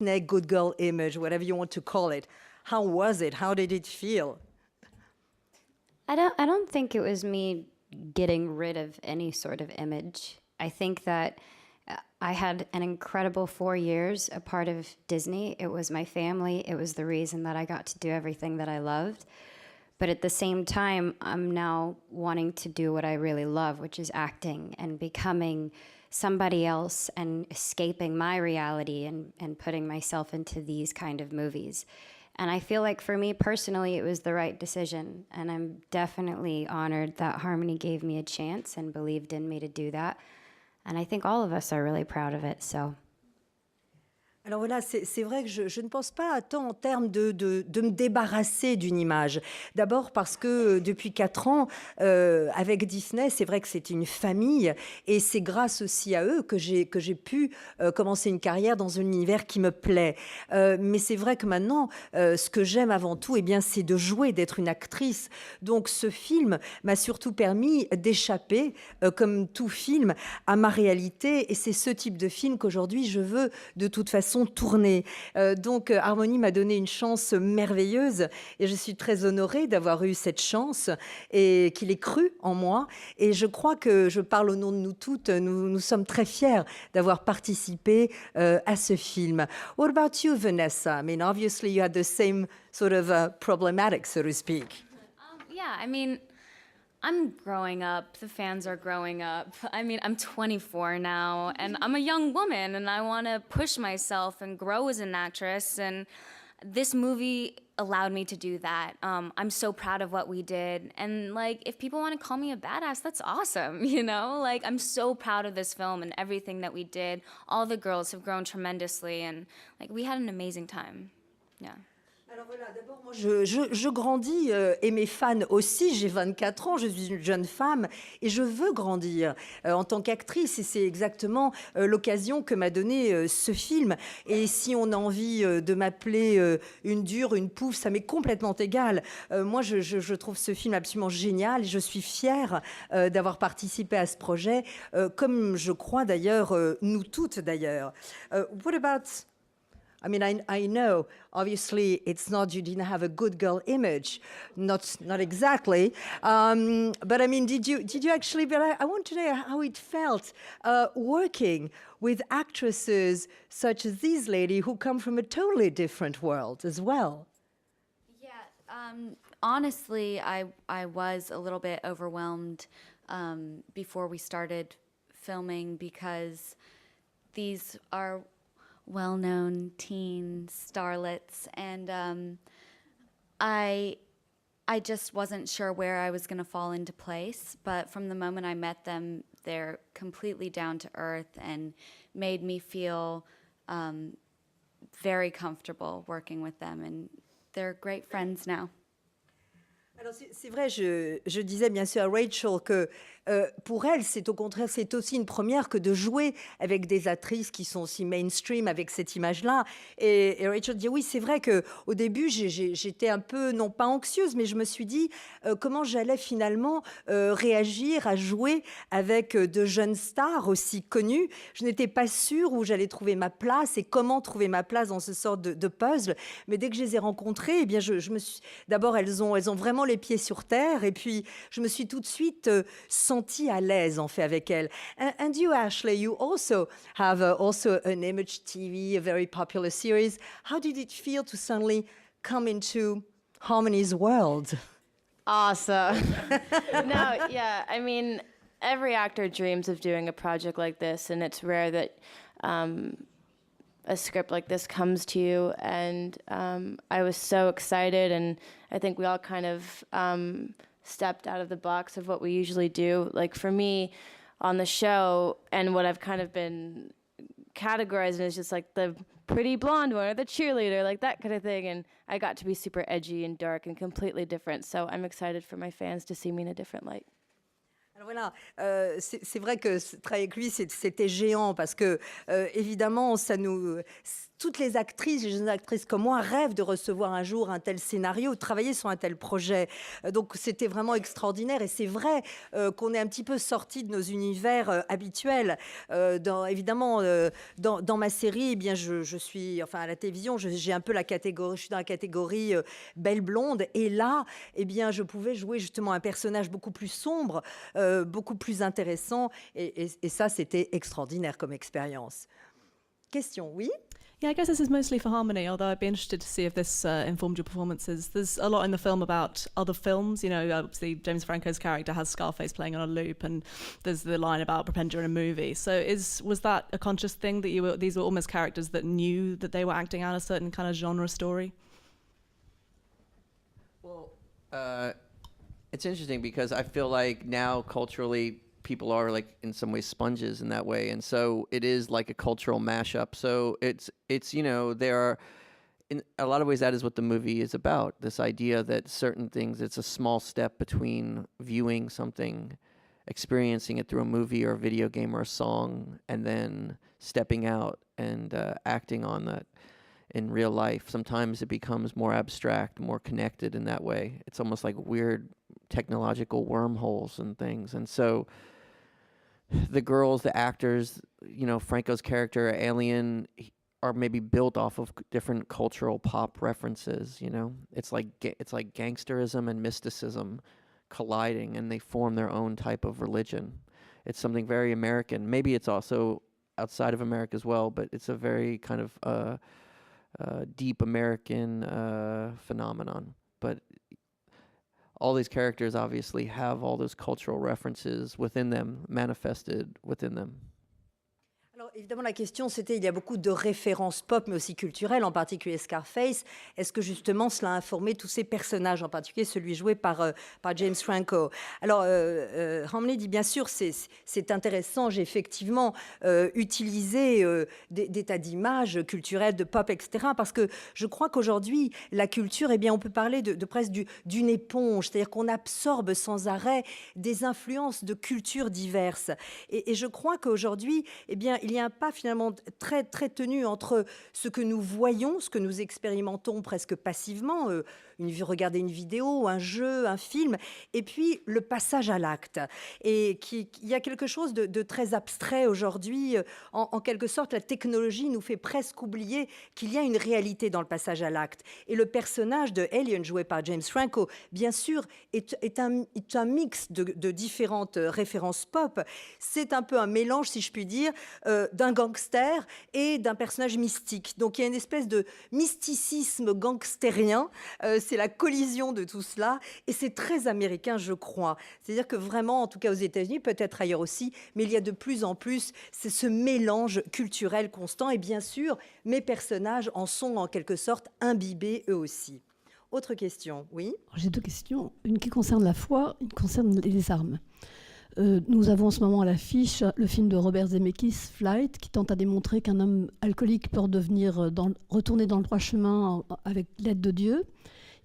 good girl image, whatever you want to call it. How was it? How did it feel? I don't think it was me getting rid of any sort of image. I think that I had an incredible 4 years, a part of Disney. It was my family. It was the reason that I got to do everything that I loved. But at the same time, I'm now wanting to do what I really love, which is acting and becoming somebody else and escaping my reality and putting myself into these kind of movies. And I feel like for me personally, it was the right decision. And I'm definitely honored that Harmony gave me a chance and believed in me to do that. And I think all of us are really proud of it, so. Alors voilà, c'est vrai que je ne pense pas tant en termes de me débarrasser d'une image. D'abord parce que depuis 4 ans, avec Disney, c'est vrai que c'est une famille et c'est grâce aussi à eux que j'ai pu commencer une carrière dans un univers qui me plaît. Mais c'est vrai que maintenant, ce que j'aime avant tout, eh bien, c'est de jouer, d'être une actrice. Donc ce film m'a surtout permis d'échapper, comme tout film, à ma réalité. Et c'est ce type de film qu'aujourd'hui, je veux de toute façon tourner. Donc Harmony m'a donné une chance merveilleuse et je suis très honorée d'avoir eu cette chance et qu'il ait cru en moi. Et je crois que je parle au nom de nous toutes, nous sommes très fiers d'avoir participé à ce film. What about you, Vanessa? I mean, obviously you had the same sort of problematic, so to speak. Yeah, I mean, I'm growing up. The fans are growing up. I mean, I'm 24 now, and I'm a young woman, and I want to push myself and grow as an actress, and this movie allowed me to do that. I'm so proud of what we did, and, like, if people want to call me a badass, that's awesome, you know? Like, I'm so proud of this film and everything that we did. All the girls have grown tremendously, and, like, we had an amazing time. Yeah. Alors voilà, d'abord, moi, je grandis et mes fans aussi. J'ai 24 ans, je suis une jeune femme et je veux grandir en tant qu'actrice. Et c'est exactement l'occasion que m'a donnée ce film. Et si on a envie de m'appeler une dure, une pouffe, ça m'est complètement égal. Moi, je trouve ce film absolument génial et je suis fière d'avoir participé à ce projet, comme je crois d'ailleurs, nous toutes d'ailleurs. What about... I mean, I know, obviously, it's not, you didn't have a good girl image, not exactly. But I mean, did you actually, but I want to know how it felt working with actresses such as this lady who come from a totally different world as well. Yeah, honestly, I was a little bit overwhelmed before we started filming because these are well-known teen starlets, and I just wasn't sure where I was going to fall into place. But from the moment I met them, they're completely down to earth and made me feel very comfortable working with them, and they're great friends now. Alors c'est vrai, je disais bien sûr à Rachel que pour elle, c'est au contraire, c'est aussi une première que de jouer avec des actrices qui sont aussi mainstream avec cette image-là. Et Rachel dit oui, c'est vrai qu'au début, j'étais un peu, non pas anxieuse, mais je me suis dit comment j'allais finalement réagir à jouer avec de jeunes stars aussi connues. Je n'étais pas sûre où j'allais trouver ma place et comment trouver ma place dans ce sort de puzzle. Mais dès que je les ai rencontrées, eh bien, je me suis... D'abord, elles ont vraiment les pieds sur terre et puis je me suis tout de suite sentie à l'aise en fait avec elle. And you, Ashley, you also have also an Image TV, a very popular series. How did it feel to suddenly come into Harmony's world? Awesome. No, yeah, I mean, every actor dreams of doing a project like this, and it's rare that a script like this comes to you, and I was so excited, and I think we all kind of stepped out of the box of what we usually do. Like for me on the show, and what I've kind of been categorized as just like the pretty blonde one or the cheerleader, like that kind of thing, and I got to be super edgy and dark and completely different, so I'm excited for my fans to see me in a different light. Voilà, c'est vrai que travailler avec lui, c'était géant parce que, évidemment, toutes les actrices, les jeunes actrices comme moi rêvent de recevoir un jour un tel scénario, de travailler sur un tel projet. Donc c'était vraiment extraordinaire et c'est vrai qu'on est un petit peu sorti de nos univers habituels. Évidemment, dans ma série, eh bien, je suis, enfin à la télévision, j'ai un peu la catégorie, je suis dans la catégorie belle blonde et là, eh bien, je pouvais jouer justement un personnage beaucoup plus sombre, beaucoup plus intéressant et ça, c'était extraordinaire comme expérience. Question, oui? Yeah, I guess this is mostly for harmony, although I'd be interested to see if this informed your performances. There's a lot in the film about other films. You know, obviously James Franco's character has Scarface playing on a loop, and there's the line about pretend you're in a movie. So was that a conscious thing that these were almost characters that knew that they were acting out a certain kind of genre story? Well, it's interesting because I feel like now culturally people are like in some ways sponges in that way, and so it is like a cultural mashup. So it's you know, there are in a lot of ways that is what the movie is about, this idea that certain things, it's a small step between viewing something, experiencing it through a movie or a video game or a song, and then stepping out and acting on that in real life. Sometimes it becomes more abstract, more connected in that way. It's almost like weird technological wormholes and things. And so the girls, the actors, you know, Franco's character, Alien, are maybe built off of different cultural pop references, you know? It's like gangsterism and mysticism colliding, and they form their own type of religion. It's something very American. Maybe it's also outside of America as well, but it's a very kind of deep American phenomenon. But all these characters obviously have all those cultural references within them, manifested within them. Alors évidemment la question c'était, il y a beaucoup de références pop mais aussi culturelles, en particulier Scarface. Est-ce que justement cela a informé tous ces personnages, en particulier celui joué par James Franco? Alors Hamley dit bien sûr c'est intéressant, j'ai effectivement utilisé des tas d'images culturelles, de pop, etc. Parce que je crois qu'aujourd'hui la culture, eh bien on peut parler de presque d'une éponge, c'est-à-dire qu'on absorbe sans arrêt des influences de cultures diverses. Et je crois qu'aujourd'hui, eh bien il y a un pas finalement très, très tenu entre ce que nous voyons, ce que nous expérimentons presque passivement, regarder une vidéo, un jeu, un film, et puis le passage à l'acte. Et il y a quelque chose de très abstrait aujourd'hui. En quelque sorte, la technologie nous fait presque oublier qu'il y a une réalité dans le passage à l'acte. Et le personnage de Alien, joué par James Franco, bien sûr, est un mix de différentes références pop. C'est un peu un mélange, si je puis dire, d'un gangster et d'un personnage mystique. Donc il y a une espèce de mysticisme gangstérien. C'est la collision de tout cela et c'est très américain, je crois. C'est-à-dire que vraiment, en tout cas aux États-Unis, peut-être ailleurs aussi, mais il y a de plus en plus ce mélange culturel constant et bien sûr, mes personnages en sont en quelque sorte imbibés eux aussi. Autre question, oui? J'ai deux questions, une qui concerne la foi, une qui concerne les armes. Nous avons en ce moment à l'affiche le film de Robert Zemeckis, Flight, qui tente à démontrer qu'un homme alcoolique peut retourner dans le droit chemin avec l'aide de Dieu.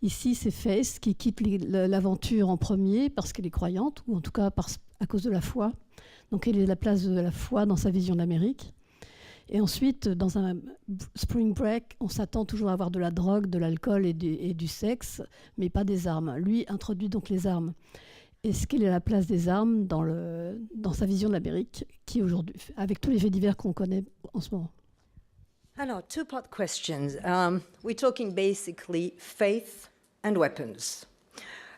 Ici, c'est Faith qui quitte l'aventure en premier parce qu'elle est croyante, ou en tout cas à cause de la foi. Donc elle est la place de la foi dans sa vision d'Amérique. Et ensuite, dans un spring break, on s'attend toujours à avoir de la drogue, de l'alcool et du sexe, mais pas des armes. Lui introduit donc les armes. Est-ce qu'il est à la place des armes dans sa vision de l'Amérique, qui aujourd'hui, avec tous les faits divers qu'on connaît en ce moment? Alors, two-part questions. We're talking basically faith and weapons.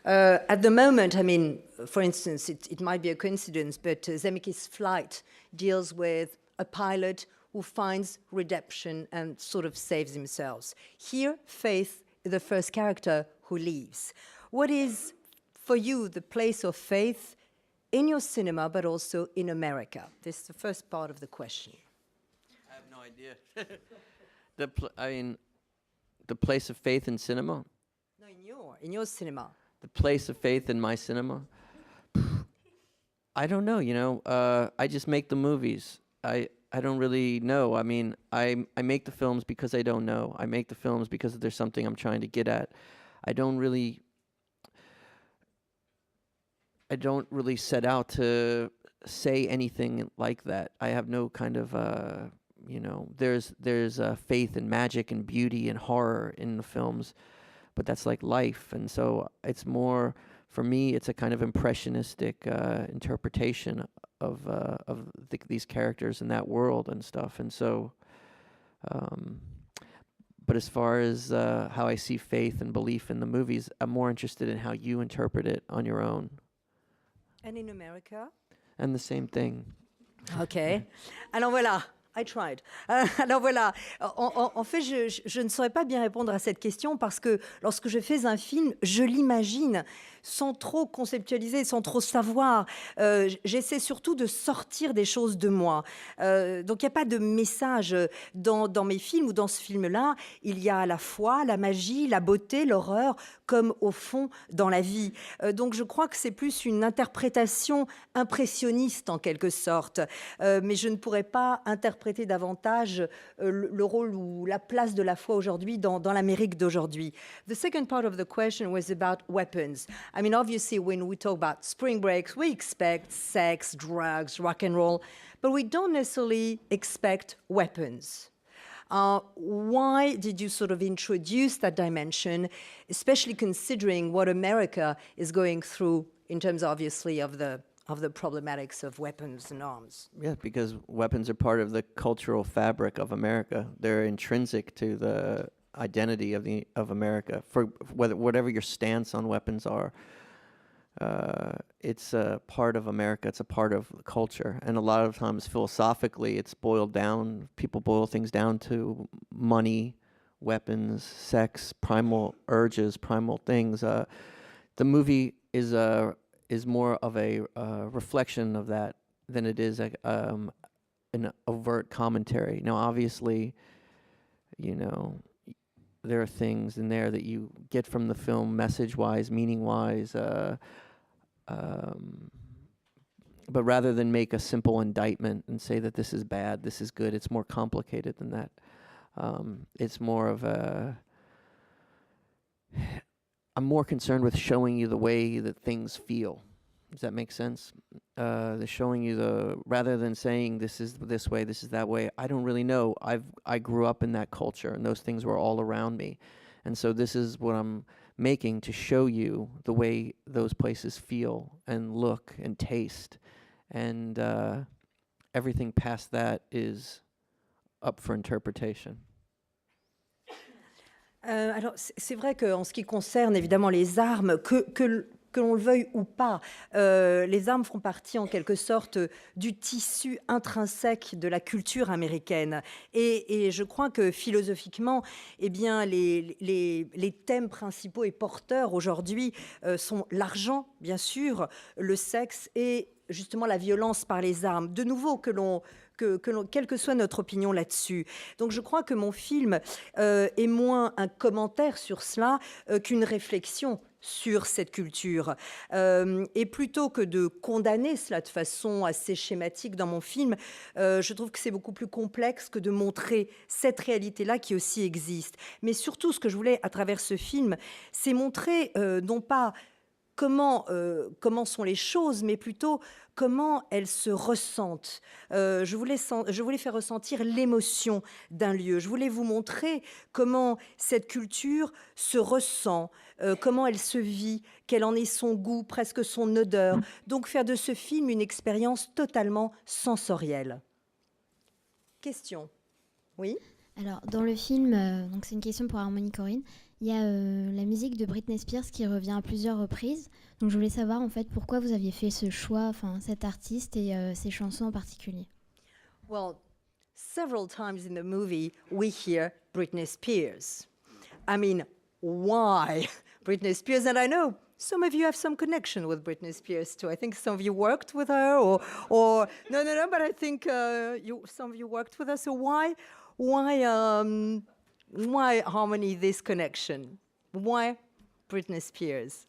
At the moment, I mean, for instance, it might be a coincidence, but Zemeckis' Flight deals with a pilot who finds redemption and sort of saves himself. Here, Faith is the first character who leaves. What is, for you, the place of faith in your cinema, but also in America? This is the first part of the question. I have no idea. The place of faith in cinema? No, in your cinema. The place of faith in my cinema? I don't know, you know. I just make the movies. I don't really know. I mean, I make the films because I don't know. I make the films because there's something I'm trying to get at. I don't really set out to say anything like that. I have no kind of you know, there's faith and magic and beauty and horror in the films, but that's like life. And so it's more, for me, it's a kind of impressionistic interpretation of these characters in that world and stuff. And so, but as far as how I see faith and belief in the movies, I'm more interested in how you interpret it on your own. And in America? And the same thing. Ok. Alors voilà, I tried. Alors voilà, en fait, je ne saurais pas bien répondre à cette question parce que lorsque je fais un film, je l'imagine sans trop conceptualiser, sans trop savoir. J'essaie surtout de sortir des choses de moi. Donc il n'y a pas de message dans mes films ou dans ce film-là. Il y a à la fois la magie, la beauté, l'horreur, comme au fond dans la vie. Donc je crois que c'est plus une interprétation impressionniste en quelque sorte. Mais je ne pourrais pas interpréter davantage le rôle ou la place de la foi aujourd'hui dans l'Amérique d'aujourd'hui. The second part of the question was about weapons. I mean, obviously, when we talk about spring breaks, we expect sex, drugs, rock and roll, but we don't necessarily expect weapons. Why did you sort of introduce that dimension, especially considering what America is going through in terms, obviously, of the problematics of weapons and arms? Yeah, because weapons are part of the cultural fabric of America. They're intrinsic to the identity of America. For whatever your stance on weapons are, it's a part of America. It's a part of the culture. And a lot of times, philosophically, it's boiled down. People boil things down to money, weapons, sex, primal urges, primal things. The movie is more of a reflection of that than it is an overt commentary. Now, obviously, you know, there are things in there that you get from the film message-wise, meaning-wise, but rather than make a simple indictment and say that this is bad, this is good, it's more complicated than that. It's more of I'm more concerned with showing you the way that things feel. Does that make sense? The showing you rather than saying this is this way, this is that way. I don't really know. I grew up in that culture, and those things were all around me, and so this is what I'm making to show you the way those places feel and look and taste, and everything past that is up for interpretation. Alors, c'est vrai qu'en ce qui concerne évidemment les armes, que l'on le veuille ou pas, les armes font partie en quelque sorte du tissu intrinsèque de la culture américaine. Et je crois que philosophiquement, eh bien, les thèmes principaux et porteurs aujourd'hui sont l'argent, bien sûr, le sexe et justement la violence par les armes. De nouveau, quelle que soit notre opinion là-dessus. Donc je crois que mon film est moins un commentaire sur cela qu'une réflexion sur cette culture. Et plutôt que de condamner cela de façon assez schématique dans mon film, je trouve que c'est beaucoup plus complexe que de montrer cette réalité-là qui aussi existe. Mais surtout, ce que je voulais à travers ce film, c'est montrer non pas comment sont les choses, mais plutôt comment elles se ressentent. Je voulais faire ressentir l'émotion d'un lieu. Je voulais vous montrer comment cette culture se ressent, comment elle se vit, quel en est son goût, presque son odeur. Donc faire de ce film une expérience totalement sensorielle. Question. Oui ? Alors, dans le film, donc c'est une question pour Harmonie Korine, il y a la musique de Britney Spears qui revient à plusieurs reprises. Donc, je voulais savoir, en fait, pourquoi vous aviez fait ce choix, enfin, cet artiste et ces chansons en particulier. Well, several times in the movie, we hear Britney Spears. I mean, why Britney Spears? And I know some of you have some connection with Britney Spears too. I think some of you worked with her, or no, but I think some of you worked with her. So why Harmony, this connection? Why Britney Spears?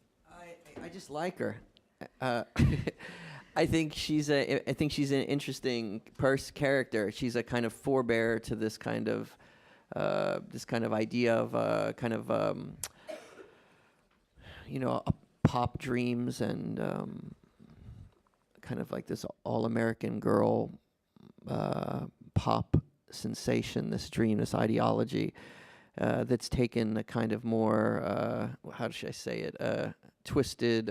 I just like her. I think she's an interesting character. She's a kind of forebear to this kind of idea of pop dreams and kind of like this all-American girl pop sensation, this dream, this ideology that's taken a kind of more, how should I say it, twisted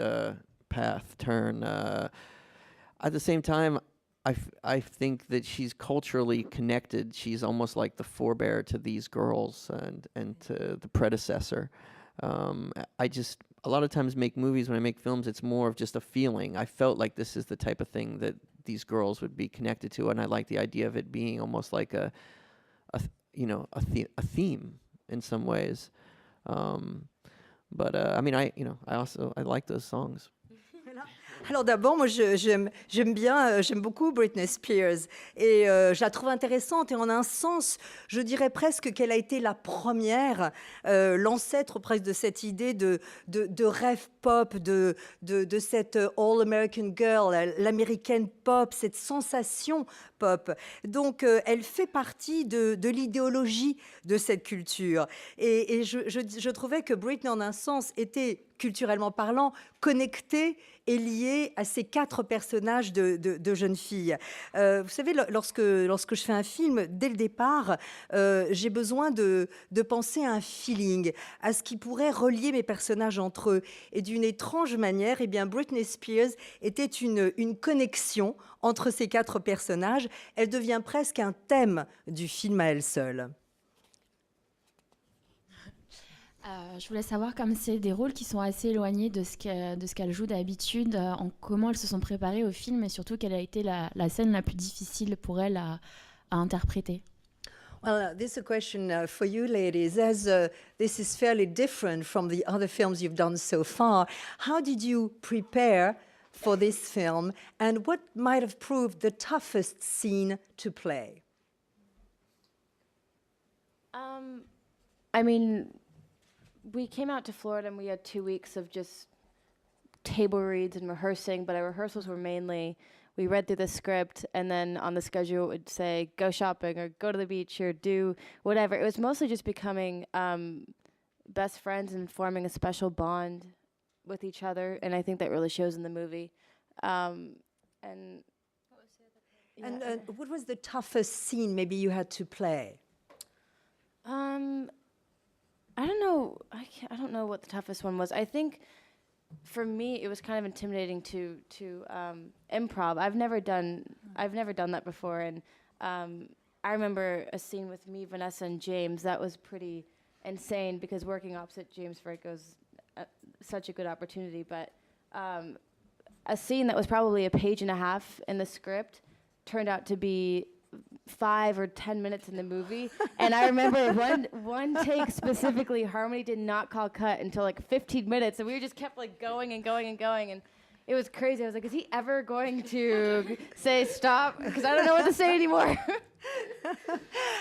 path, turn. At the same time, I think that she's culturally connected. She's almost like the forebear to these girls and to the predecessor. I just, a lot of times make movies, when I make films, it's more of just a feeling. I felt like this is the type of thing that these girls would be connected to, and I like the idea of it being almost like a theme in some ways. But I mean, I like those songs. Alors d'abord, moi j'aime beaucoup Britney Spears et je la trouve intéressante et en un sens, je dirais presque qu'elle a été la première, l'ancêtre presque de cette idée de rêve pop, de cette all-American girl, l'américaine pop, cette sensation pop. Donc elle fait partie de l'idéologie de cette culture et je trouvais que Britney en un sens était culturellement parlant, connectée et liée à ces 4 personnages de jeunes filles. Vous savez, lorsque je fais un film, dès le départ, j'ai besoin de penser à un feeling, à ce qui pourrait relier mes personnages entre eux. Et d'une étrange manière, eh bien, Britney Spears était une connexion entre ces 4 personnages. Elle devient presque un thème du film à elle seule. Je voulais savoir, comme c'est des rôles qui sont assez éloignés de ce qu'elle joue d'habitude, comment elles se sont préparées au film et surtout quelle a été la scène la plus difficile pour elle à interpréter. Well, this is a question for you ladies. As this is fairly different from the other films you've done so far, how did you prepare for this film and what might have proved the toughest scene to play? I mean, we came out to Florida and we had 2 weeks of just table reads and rehearsing, but our rehearsals were mainly, we read through the script and then on the schedule it would say go shopping or go to the beach or do whatever. It was mostly just becoming best friends and forming a special bond with each other, and I think that really shows in the movie. And what was the toughest scene maybe you had to play? I don't know. I don't know what the toughest one was. I think for me it was kind of intimidating to improv. I've never done that before, and I remember a scene with me, Vanessa, and James. That was pretty insane because working opposite James Franco's such a good opportunity. But a scene that was probably a page and a half in the script turned out to be 5 or 10 minutes in the movie. And I remember one take specifically, Harmony did not call cut until like 15 minutes, and we just kept like going and going and going, and it was crazy. I was like, is he ever going to say stop? Because I don't know what to say anymore.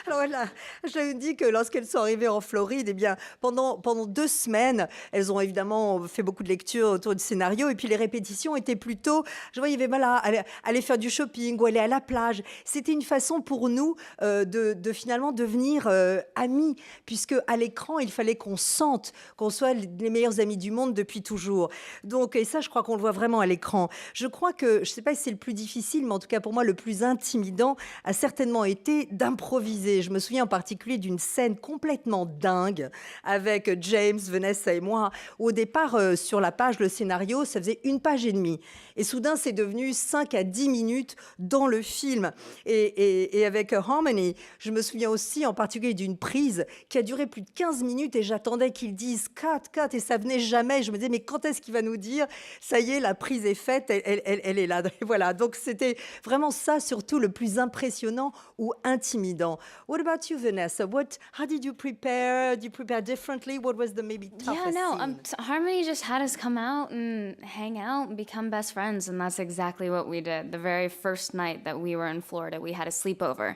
Alors voilà, je lui dis que lorsqu'elles sont arrivées en Floride, eh bien, pendant 2 semaines, elles ont évidemment fait beaucoup de lectures autour du scénario, et puis les répétitions étaient plutôt, je voyais, voilà, aller faire du shopping ou aller à la plage. C'était une façon pour nous de finalement devenir amis, puisque à l'écran, il fallait qu'on sente qu'on soit les meilleurs amis du monde depuis toujours. Donc, et ça, je crois qu'on le voit vraiment à l'écran. Je crois que, je ne sais pas si c'est le plus difficile, mais en tout cas pour moi, le plus intimidant a certainement été d'improviser. Je me souviens en particulier d'une scène complètement dingue avec James, Vanessa et moi. Au départ, sur la page, le scénario, ça faisait 1 page et demie. Et soudain, c'est devenu 5 à 10 minutes dans le film. Et avec Harmony, je me souviens aussi en particulier d'une prise qui a duré plus de 15 minutes et j'attendais qu'il dise « cut » et ça venait jamais. Je me disais « mais quand est-ce qu'il va nous dire « ça y est, la prise est faite, elle est là ». Et voilà, donc c'était vraiment ça surtout le plus impressionnant ou intimidant. What about you, Vanessa? How did you prepare? Did you prepare differently? What was the maybe toughest scene? Harmony just had us come out and hang out and become best friends, and that's exactly what we did. The very first night that we were in Florida, we had a sleepover,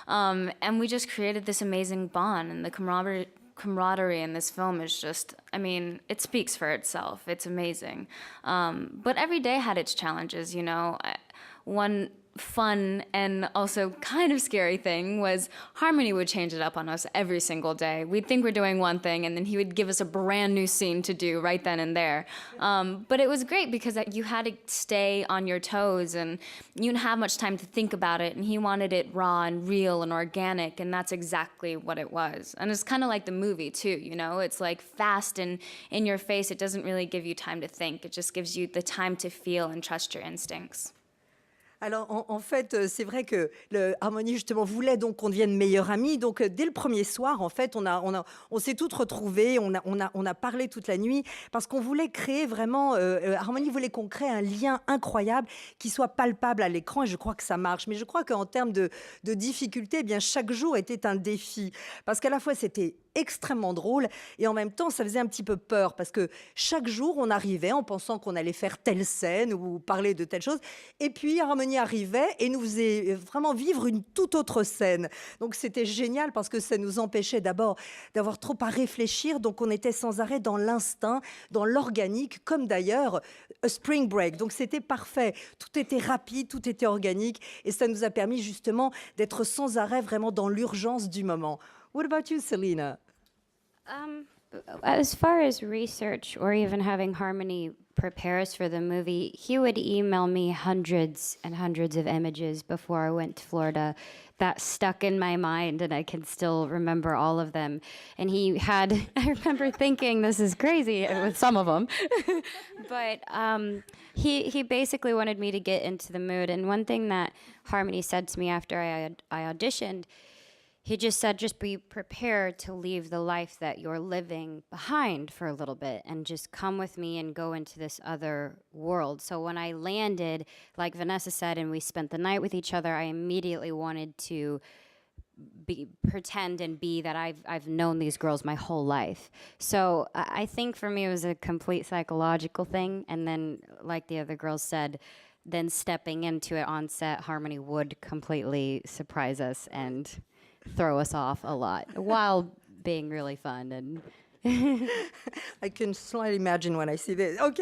and we just created this amazing bond, and the camaraderie in this film is just, I mean, it speaks for itself. It's amazing. But every day had its challenges, you know. One fun and also kind of scary thing was Harmony would change it up on us every single day. We'd think we're doing one thing, and then he would give us a brand new scene to do right then and there. But it was great because you had to stay on your toes, and you didn't have much time to think about it, and he wanted it raw and real and organic, and that's exactly what it was. And it's kind of like the movie too, you know? It's like fast and in your face. It doesn't really give you time to think. It just gives you the time to feel and trust your instincts. Alors, en fait, c'est vrai que Harmony, justement, voulait donc qu'on devienne meilleures amies. Donc, dès le premier soir, en fait, on s'est toutes retrouvées, on a parlé toute la nuit, parce qu'on voulait créer vraiment... Harmony voulait qu'on crée un lien incroyable qui soit palpable à l'écran, et je crois que ça marche. Mais je crois qu'en termes de difficulté, eh bien, chaque jour était un défi, parce qu'à la fois, c'était extrêmement drôle, et en même temps, ça faisait un petit peu peur, parce que chaque jour, on arrivait en pensant qu'on allait faire telle scène ou parler de telle chose, et puis Harmony arrivait et nous faisait vraiment vivre une toute autre scène. Donc c'était génial, parce que ça nous empêchait d'abord d'avoir trop à réfléchir, donc on était sans arrêt dans l'instinct, dans l'organique, comme d'ailleurs A Spring Break. Donc c'était parfait, tout était rapide, tout était organique, et ça nous a permis justement d'être sans arrêt vraiment dans l'urgence du moment. What about you, Selena? As far as research or even having Harmony prepare us for the movie, he would email me hundreds and hundreds of images before I went to Florida that stuck in my mind, and I can still remember all of them. And I remember thinking, this is crazy with some of them. But he basically wanted me to get into the mood. And one thing that Harmony said to me after I auditioned, he just said, just be prepared to leave the life that you're living behind for a little bit and just come with me and go into this other world. So when I landed, like Vanessa said, and we spent the night with each other, I immediately wanted to pretend and be that I've known these girls my whole life. So I think for me it was a complete psychological thing. And then, like the other girls said, then stepping into it on set, Harmony would completely surprise us and throw us off a lot while being really fun. And I can slightly imagine when I see this. OK.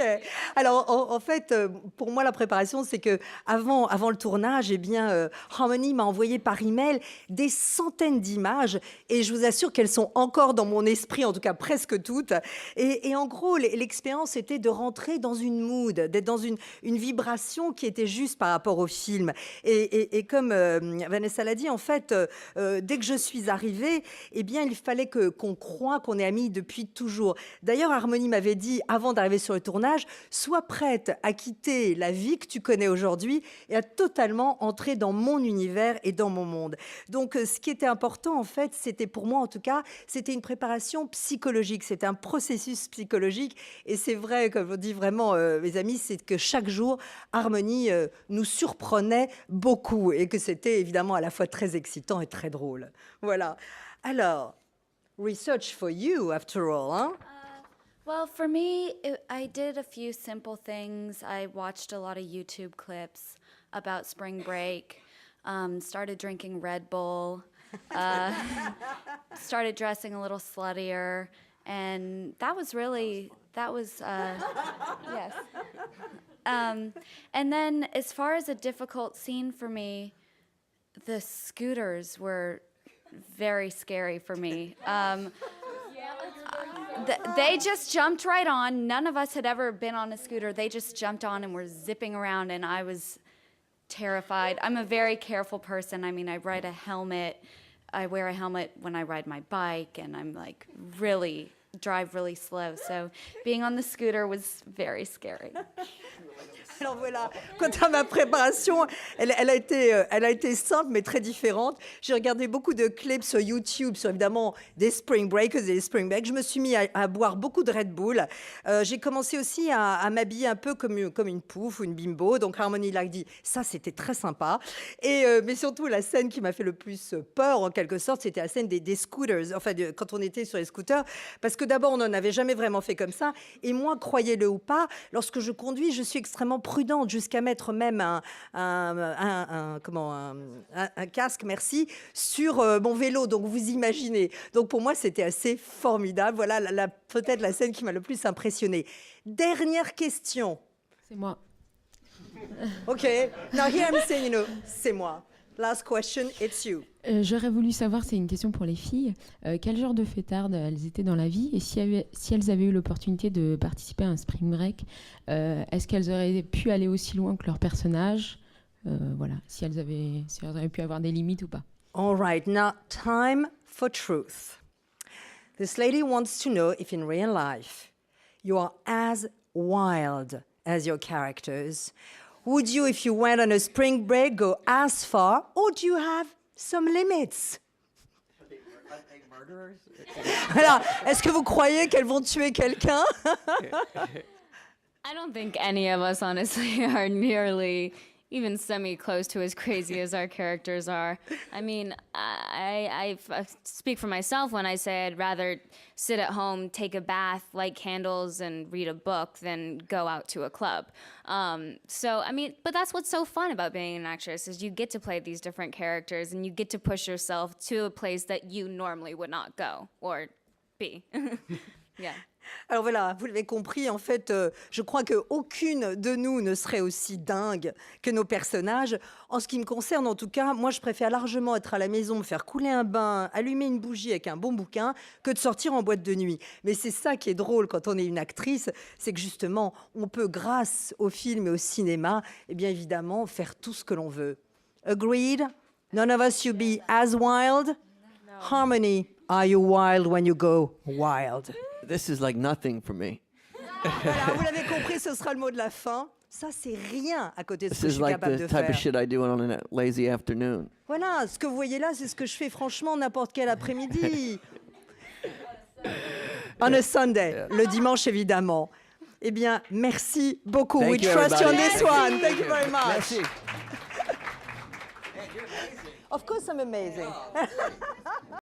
Alors, en fait, pour moi, la préparation, c'est que avant le tournage, eh bien, Harmony m'a envoyé par email des centaines d'images, et je vous assure qu'elles sont encore dans mon esprit, en tout cas presque toutes. Et en gros, l'expérience était de rentrer dans une mood, d'être dans une vibration qui était juste par rapport au film. Et comme Vanessa l'a dit, en fait, dès que je suis arrivée, eh bien, il fallait qu'on croie qu'on est amis depuis toujours. D'ailleurs, Harmony m'avait dit, avant d'arriver sur le tournage, sois prête à quitter la vie que tu connais aujourd'hui et à totalement entrer dans mon univers et dans mon monde. Donc, ce qui était important, en fait, c'était pour moi, en tout cas, c'était une préparation psychologique. C'était un processus psychologique. Et c'est vrai, comme on dit vraiment, mes amis, c'est que chaque jour, Harmony nous surprenait beaucoup, et que c'était évidemment à la fois très excitant et très drôle. Voilà. Alors, research for you, after all, huh? Well, for me, I did a few simple things. I watched a lot of YouTube clips about spring break, started drinking Red Bull, started dressing a little sluttier, and yes. And then as far as a difficult scene for me, the scooters were very scary for me. They just jumped right on. None of us had ever been on a scooter. They just jumped on and were zipping around, and I was terrified. I'm a very careful person. I mean, I wear a helmet when I ride my bike, and I'm like drive really slow. So being on the scooter was very scary. Alors voilà, quant à ma préparation, elle a été simple mais très différente. J'ai regardé beaucoup de clips sur YouTube, sur évidemment des Spring Breakers et des Spring Breaks. Je me suis mis à boire beaucoup de Red Bull. J'ai commencé aussi à m'habiller un peu comme une pouffe ou une bimbo. Donc Harmony l'a dit, ça c'était très sympa. Mais surtout, la scène qui m'a fait le plus peur, en quelque sorte, c'était la scène des scooters. Enfin, quand on était sur les scooters. Parce que d'abord, on n'en avait jamais vraiment fait comme ça. Et moi, croyez-le ou pas, lorsque je conduis, je suis extrêmement prudente, jusqu'à mettre même un casque, merci, sur mon vélo. Donc vous imaginez. Donc pour moi, c'était assez formidable. Voilà peut-être la scène qui m'a le plus impressionnée. Dernière question. C'est moi. Okay. Now here I'm saying, c'est moi. Last question, it's you. J'aurais voulu savoir, c'est une question pour les filles, quel genre de fêtardes elles étaient dans la vie et si elles avaient eu l'opportunité de participer à un spring break, est-ce qu'elles auraient pu aller aussi loin que leur personnage, voilà, si elles avaient pu avoir des limites ou pas. All right, now time for truth. This lady wants to know if in real life you are as wild as your characters. Would you, if you went on a spring break, go as far, or do you have some limits? Alors, est-ce que vous croyez qu'elles vont tuer quelqu'un? I don't think any of us, honestly, are nearly even semi-close to as crazy as our characters are. I mean, I speak for myself when I say I'd rather sit at home, take a bath, light candles, and read a book than go out to a club. So, I mean, but that's what's so fun about being an actress is you get to play these different characters and you get to push yourself to a place that you normally would not go or be. Yeah. Alors voilà, vous l'avez compris, en fait, je crois qu'aucune de nous ne serait aussi dingue que nos personnages. En ce qui me concerne, en tout cas, moi, je préfère largement être à la maison, me faire couler un bain, allumer une bougie avec un bon bouquin, que de sortir en boîte de nuit. Mais c'est ça qui est drôle quand on est une actrice, c'est que justement, on peut, grâce au film et au cinéma, eh bien évidemment, faire tout ce que l'on veut. Agreed? None of us should be as wild? No. Harmony, are you wild when you go wild? This is like nothing for me. Voilà, vous l'avez compris, ce sera le mot de la fin. Ça, c'est rien à côté de ce This que je is suis like capable the de type faire. of shit I do on a lazy afternoon. Voilà, ce que vous voyez là, c'est ce que je fais franchement n'importe quel après-midi. On a Sunday, le dimanche évidemment. Eh bien, merci beaucoup. Thank We you, trust you on everybody. this one. Thank you very much. Merci. Of course I'm amazing.